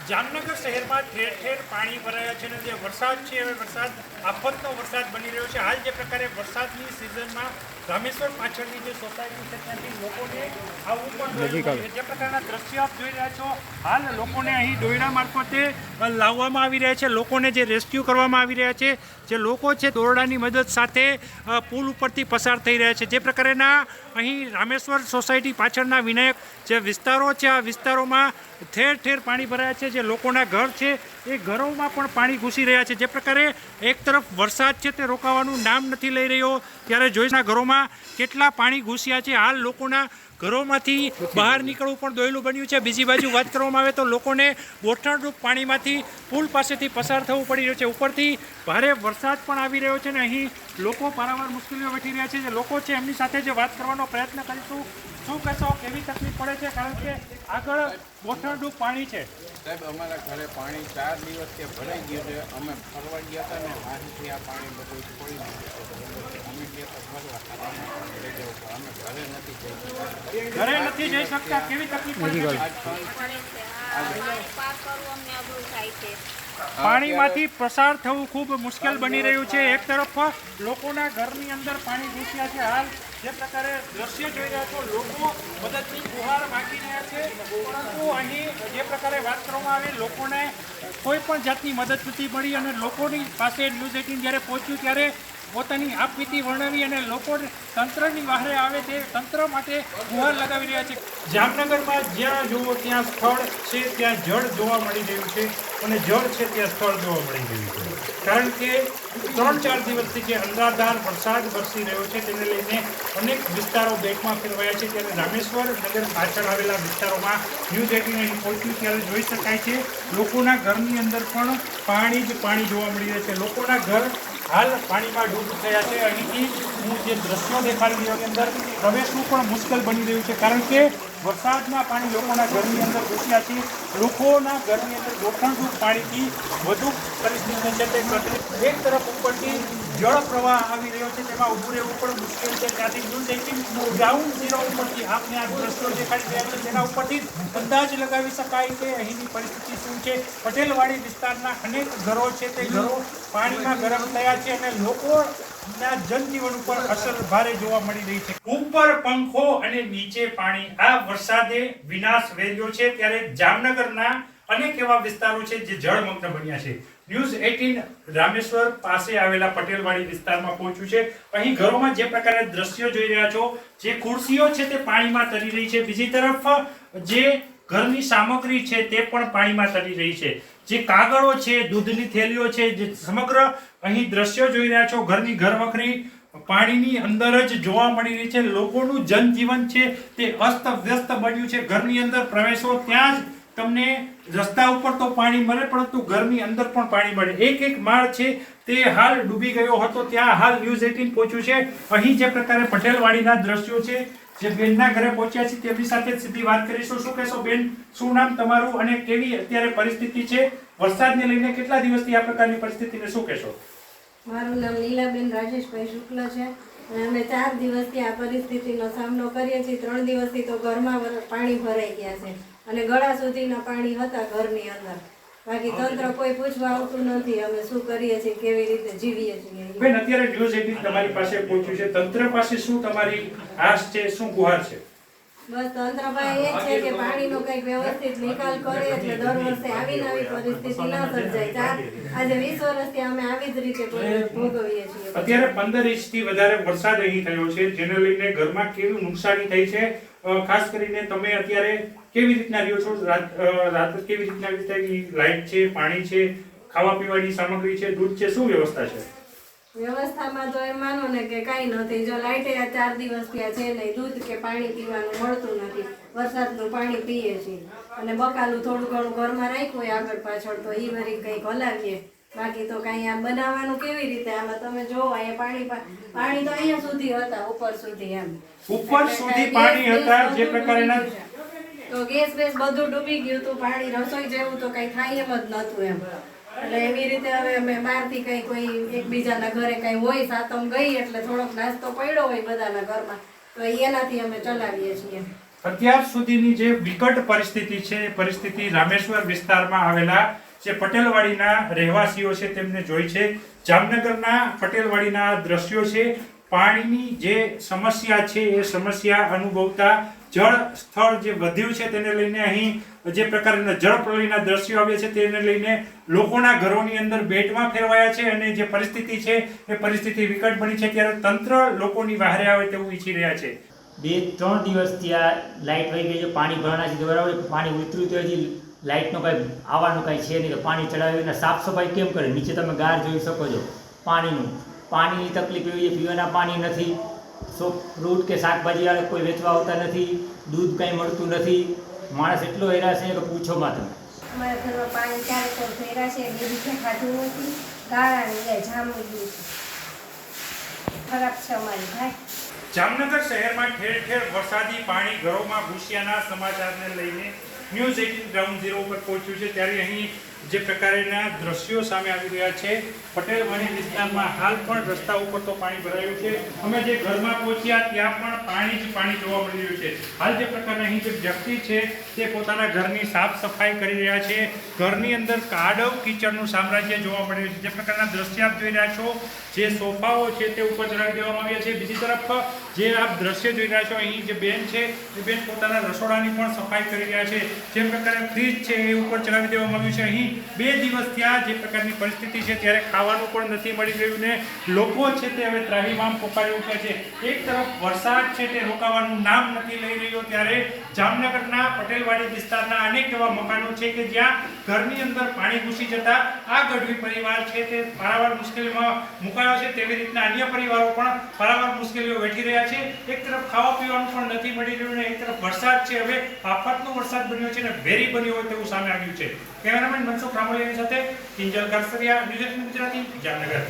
જામનગર શહેરમાં ઠેર ઠેર પાણી ભરાયા છે અને જે વરસાદ છે હવે વરસાદ આફતનો વરસાદ બની રહ્યો છે. હાલ જે પ્રકારે વરસાદની સિઝનમાં રામેશ્વર પાછળની જે સોસાયટી છે ત્યાંથી લોકોને આવવું પણ જે પ્રકારના દ્રશ્યો આપ જોઈ રહ્યા છો. હાલ લોકોને અહીં દોરડા મારફતે લાવવામાં આવી રહ્યા છે. લોકોને જે રેસ્ક્યુ કરવામાં આવી રહ્યા છે, જે લોકો છે દોરડાની મદદ સાથે પુલ ઉપરથી પસાર થઈ રહ્યા છે. જે પ્રકારના અહીં રામેશ્વર સોસાયટી પાછળના વિનાયક જે વિસ્તારો છે, આ વિસ્તારોમાં ઠેર ઠેર પાણી ભરાયા છે. જે લોકોના ઘર છે એ ઘરોમાં પણ પાણી ઘૂસી રહ્યા છે. જે પ્રકારે એક તરફ વરસાદ છે તે રોકાવાનું નામ નથી લઈ રહ્યો, ત્યારે જોઈના ઘરોમાં કેટલા પાણી ઘૂસ્યા છે. હાલ લોકોના ઘરોમાંથી બહાર નીકળવું પણ દોયલું બન્યું છે. બીજી બાજુ વાત કરવામાં આવે તો લોકોને બોઠણરૂપ પાણીમાંથી પુલ પાસેથી પસાર થવું પડી રહ્યું છે. ઉપરથી ભારે વરસાદ પણ આવી રહ્યો છે ને અહીં લોકો પારાવાર મુશ્કેલીઓ વેઠી રહ્યા છે. જે લોકો છે એમની સાથે જે વાત કરવાનો પ્રયત્ન કરીશું. શું કહેશો, કેવી તકલીફ પડે છે? કારણ કે આગળ બોઠણરૂપ પાણી છે. સાહેબ, અમારા ઘરે પાણી 4 દિવસથી ભરાઈ ગયું છે. અમે ફરવા ગયા હતા ને અહીંથી આ પાણી બધું છોડી દીધું. અમે ગયા તો ફરવા અમે ઘરે નથી જઈ શકતા. કેવી તકલીફ પડે છે? પાણીમાંથી પસાર થવું ખૂબ મુશ્કેલ બની રહ્યું છે. એક તરફ લોકોના ઘરની અંદર પાણી ઘૂસ્યા છે. હાલ જે પ્રકારે દ્રશ્ય જોઈ રહ્યા છો, લોકો મદદની ગુહાર માગી રહ્યા છે, પરંતુ અહીં જે પ્રકારે વાત કરવામાં આવે લોકોને કોઈ પણ જાતની મદદ નથી મળી અને લોકોની પાસે ન્યૂઝ 18 જ્યારે પહોંચ્યું ત્યારે પોતાની આપવીતી વર્ણવી અને લોકો તંત્રની બહારે આવે તે તંત્ર માટે ગુહાર લગાવી રહ્યા છે. જામનગરમાં જ્યાં જુઓ ત્યાં સ્થળ છે ત્યાં જળ જોવા મળી રહ્યું છે અને જળ છે ત્યાં સ્થળ જોવા મળી રહ્યું છે. કારણ કે 3-4 દિવસથી જે અંધારધાર વરસાદ વરસી રહ્યો છે તેને લઈને અનેક વિસ્તારો બેટમાં ફેરવાયા છે. ત્યારે રામેશ્વર નગર પાછળ આવેલા વિસ્તારોમાં ન્યૂઝ 18 અહીં પહોંચ્યું ત્યારે જોઈ શકાય છે લોકોના ઘરની અંદર પણ પાણી જ પાણી જોવા મળી રહ્યા છે. લોકોના ઘર હાલ પાણીમાં ડૂબ થયા છે. અહીંથી હું જે દ્રશ્યો દેખાડી રહ્યો અંદર પ્રવેશવું પણ મુશ્કેલ બની રહ્યું છે. કારણ કે વરસાદના પાણી લોકોના ઘરની અંદર ઘૂસ્યા છે. લોકોના ઘરની અંદર ગોઠણરૂપ પાણીથી વધુ પરિસ્થિતિ છે તે ગંભીર. એક તરફ ઉપરથી જળ પ્રવાહ આવી રહ્યો છે, તેમાં ઊભું રહેવું પણ મુશ્કેલ છે. ત્યાંથી ન્યૂઝ 18 ગ્રાઉન્ડ ઝીરો ઉપરથી આપને આ દ્રશ્યો દેખાડી રહ્યા છે, તેના ઉપરથી અંદાજ લગાવી શકાય કે અહીંની પરિસ્થિતિ શું છે. પટેલવાડી વિસ્તારના અનેક ઘરો છે તે ઘરો પાણીમાં ગરમ થયા છે અને લોકોના જનજીવન ઉપર અસર ભારે જોવા મળી રહી છે. ઉપર પંખો અને નીચે પાણી, આ વરસાદે વિનાશ વેર્યો છે. ત્યારે જામનગરના અનેક એવા વિસ્તારો છે જે જળમગ્ન બન્યા છે. ન્યૂઝ 18 રામેશ્વર પાસે આવેલા પટેલવાડી વિસ્તારમાં પહોંચ્યું છે. અહીં ઘરોમાં જે પ્રકારે દ્રશ્યો જોઈ રહ્યા છો, જે ખુરશીઓ છે તે પાણીમાં તરી રહી છે. બીજી તરફ જે ઘરની સામગ્રી છે તે પણ પાણીમાં તરી રહી છે. જે કાગળો છે, દૂધની થેલીઓ છે, જે સમગ્ર અહીં દ્રશ્યો જોઈ રહ્યા છો, ઘરની ઘરવખરી પાણીની અંદર જ જોવા મળી રહી છે. લોકોનું જનજીવન છે તે અસ્ત વ્યસ્ત બન્યું છે. ઘરની અંદર પ્રવેશો ત્યાં જ તમને રસ્તા ઉપર તો પાણી મળે, પરંતુ ઘરની અંદર પણ પાણી મળે. એક માળ છે તે હાલ ડૂબી ગયો હતો. ત્યાં હાલ ન્યૂઝ 18 પહોંચ્યું છે. અહીં જે પ્રકારે પટેલવાડીના દ્રશ્યો છે, જે બેનના ઘરે પહોંચ્યા છે તેમની સાથે સીધી વાત કરીશું. શું કહેશો બેન, શું નામ તમારું અને કેવી અત્યારે પરિસ્થિતિ છે? વરસાદને લઈને કેટલા દિવસથી આ પ્રકારની પરિસ્થિતિને શું કહેશો? મારું નામ નીલાબેન રાજેશભાઈ શુક્લ છે અને અમે 4 દિવસથી આ પરિસ્થિતિનો સામનો કરીએ છીએ. 3 દિવસથી તો ઘરમાં પાણી ભરાઈ ગયા છે અને ગળા સુધીના પાણી હતા ઘરની અંદર. બાકી તંત્ર કોઈ પૂછવા આવતું નથી. અમે શું કરીએ છીએ, કેવી રીતે જીવીએ છીએ. બેન, અત્યારે ન્યૂઝ 18 તમારી પાસે પહોંચ્યું છે. તંત્ર પાસે શું તમારી આશ છે, શું ગુહાર છે? બસ તંત્ર પાસે એ છે કે પાણીનો કંઈક વ્યવસ્થિત નિકાલ કરે એટલે દર વર્ષે આવી નવી પરિસ્થિતિ ન સર્જાય. આજે 20 વર્ષથી અમે આવી જ રીતે ભોગવીએ છીએ. અત્યારે 15 ઇંચથી વધારે વરસાદ અહીં થયો છે, જેને લઈને ઘરમાં કેવી નુકસાની થઈ છે? ખાસ કરીને તમે અત્યારે કેવી રીતના રહ્યો છો? રાત કેવી રીતના વીતે? લાઇટ છે, પાણી છે, ખાવા પીવાની સામગ્રી છે, દૂધ છે, શું વ્યવસ્થા છે? વ્યવસ્થામાં તો એમ માનો ને કે કાંઈ નથી. જો લાઇટે આ 4 દિવસ થયા છે નહીં, દૂધ કે પાણી પીવાનું મળતું નથી. વરસાદનું પાણી પીએ છીએ અને બકાલું થોડું ઘણું ઘરમાં રાખ્યું હોય આગળ પાછળ તો એ વળી કંઈક હલાવીએ. બાકી તો કાંઈ આ બનાવવાનું કેવી રીતે? આમાં તમે જોવો અહીંયા પાણી તો અહીંયા સુધી હતા, ઉપર સુધી. એમ ઉપર સુધી પાણી હતા. જે પ્રકારના તો ગેસ બધું ડૂબી ગયું હતું. પાણી રસોઈ જેવું તો કઈ થાય એમ જ નતું એમ. એટલે એવી રીતે હવે અમે બહારથી કઈ કોઈ એકબીજાના ઘરે કઈ હોય, સાતમ ગઈ એટલે થોડોક નાસ્તો પડ્યો હોય બધાના ઘરમાં, તો એનાથી અમે ચલાવીએ છીએ. અત્યાર સુધીની જે વિકટ પરિસ્થિતિ છે એ પરિસ્થિતિ રામેશ્વર વિસ્તારમાં આવેલા જે પટેલવાડીના રહેવાસીઓ છે તેમને જોઈ છે. જામનગરના પટેલવાડીના દ્રશ્યો છે. પાણીની જે સમસ્યા છે એ સમસ્યા અનુભવતા જળ સ્થળ જે વધ્યું છે તેને લઈને અહીં જે પ્રકારના જળ પ્રલયના દ્રશ્યો આવ્યા છે તેને લઈને લોકોના ઘરોની અંદર બેટમાં ફેરવાયા છે અને જે પરિસ્થિતિ છે એ પરિસ્થિતિ વિકટ બની છે. ત્યારે તંત્ર લોકોની વહારે આવે તેવું ઈચ્છી રહ્યા છે. 2-3 દિવસથી આ લાઇટ વહી ગઈ છે. પાણી ભરાણા છે બરાબર, પાણી ઉતર્યું તો હજી લાઇટનો કાંઈ આવવાનું કાંઈ છે નહીં. તો પાણી ચડાવીને સાફ સફાઈ કેમ કરે? નીચે તમે ગાર જોઈ શકો છો પાણીની તકલીફ એવી છે. પીવાના પાણી નથી, ફ્રૂટ કે શાકભાજીવાળા કોઈ વેચવા આવતા નથી, દૂધ કાંઈ મળતું નથી. માણસ એટલો હેરાન છે કે પૂછો માં તમે. અમારા ઘરમાં પાણી ચારે કોર ભર્યા છે, બીજું ખાધું નથી, ગાળાની જામી ગયું છે, ખરાબ છે અમારી ભાઈ. જામનગર શહેરમાં ઠેર ઠેર વરસાદી પાણી ઘરોમાં ઘૂસ્યાના સમાચારને લઈને ન્યૂઝ 18 ગ્રાઉન્ડ ઝીરો ઉપર પહોંચ્યું છે. ત્યારે અહીં જે પ્રકારના દ્રશ્યો સામે આવી રહ્યા છે, પટેલવાડી વિસ્તારમાં હાલ પણ રસ્તા ઉપર તો પાણી ભરાયું છે. અમે જે ઘરમાં પહોંચ્યા ત્યાં પણ પાણી જ પાણી જોવા મળી રહ્યું છે. હાલ જે પ્રકારના અહીં જે વ્યક્તિ છે તે પોતાના ઘરની સાફ સફાઈ કરી રહ્યા છે. ઘરની અંદર કાદવ કીચડનું સામ્રાજ્ય જોવા મળી રહ્યું છે. જે પ્રકારના દ્રશ્ય આપ જોઈ રહ્યા છો, જે સોફાઓ છે તે ઉપર ચડાવી દેવામાં આવ્યા છે. બીજી તરફ જે આપ દ્રશ્ય જોઈ રહ્યા છો, અહીં જે બેન છે એ બેન પોતાના રસોડાની પણ સફાઈ કરી રહ્યા છે. જે પ્રકારે ફ્રીજ છે એ ઉપર ચડાવી દેવામાં આવ્યું છે. અહીં 2 દિવસ થયા જે પ્રકારની પરિસ્થિતિ છે ત્યારે ખાવાનું પણ નથી મળી રહ્યું ને લોકો છે તે હવે ત્રાહિમામ પોકારી ઉઠ્યા છે. એક તરફ વરસાદ છે તે રોકાવાનું નામ નથી લઈ રહ્યો, ત્યારે જામનગરના પટેલવાડી વિસ્તારના અનેક એવા મકાનો છે કે જ્યાં ઘરની અંદર પાણી ઘૂસી જતા આ ગઢવી પરિવાર છે તે પારાવાર મુશ્કેલીમાં મુકાયો છે. તેવી રીતના અન્ય પરિવારો પણ પારાવાર મુશ્કેલીઓ વેઠી રહ્યા છે. એક તરફ ખાવા પીવાનું પણ નથી મળી રહ્યું ને એક તરફ વરસાદ છે હવે આફતનો વરસાદ બન્યો છે ને વેરી બન્યો હોય તેવું સામે આવ્યું છે. કેમેરામેન મનસુખ રામોલિયાની સાથે કિંજલ કારસરિયા, ન્યૂઝ 18 ગુજરાતી, જામનગર.